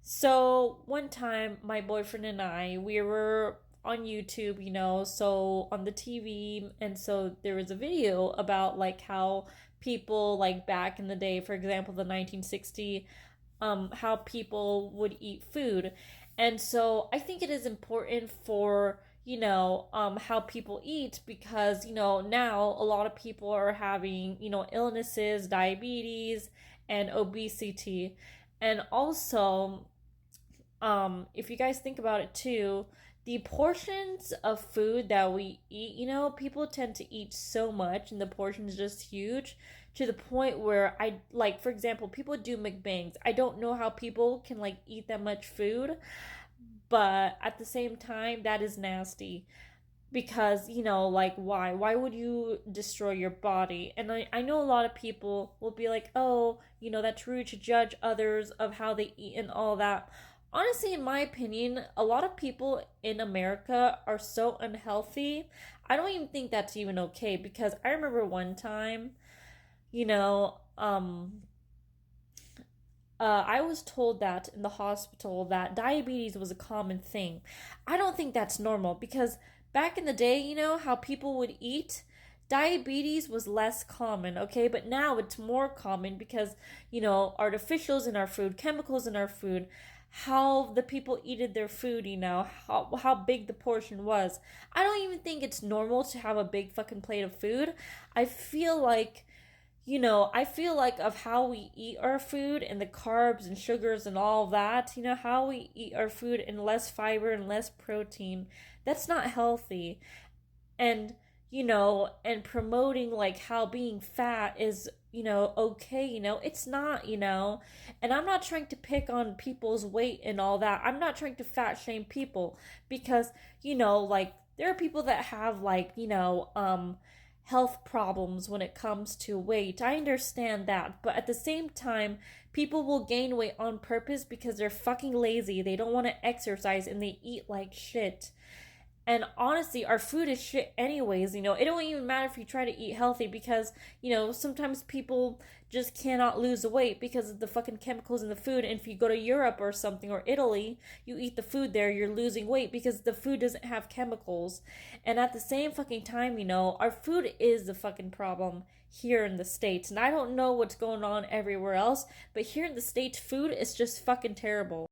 So one time, my boyfriend and we were on YouTube, so on the TV, and so there was a video about like how people like back in the day, for example, the 1960, how people would eat food. And so I think it is important for how people eat because now a lot of people are having illnesses, diabetes, and obesity. And also, if you guys think about it too, the portions of food that we eat, people tend to eat so much and the portion is just huge to the point where I like, for example, people do mukbangs. I don't know how people can like eat that much food, but at the same time that is nasty because like why would you destroy your body? And I know a lot of people will be like, oh, that's rude to judge others of how they eat and all that. Honestly, in my opinion, a lot of people in America are so unhealthy. I don't even think that's even okay because I remember one time, you know um I was told that in the hospital that diabetes was a common thing. I don't think that's normal because back in the day, how people would eat, diabetes was less common, okay? But now it's more common because, artificials in our food, chemicals in our food, how the people eated their food, how big the portion was. I don't even think it's normal to have a big fucking plate of food. I feel like I feel like of how we eat our food and the carbs and sugars and all of that, how we eat our food and less fiber and less protein, that's not healthy. And, and promoting like how being fat is, okay, it's not, and I'm not trying to pick on people's weight and all that. I'm not trying to fat shame people because, like there are people that have like, health problems when it comes to weight. I understand that, but at the same time, people will gain weight on purpose because they're fucking lazy. They don't want to exercise and they eat like shit. And honestly, our food is shit anyways. It don't even matter if you try to eat healthy because, sometimes people just cannot lose weight because of the fucking chemicals in the food. And if you go to Europe or something or Italy, you eat the food there, you're losing weight because the food doesn't have chemicals. And at the same fucking time, our food is the fucking problem here in the States. And I don't know what's going on everywhere else, but here in the States, food is just fucking terrible.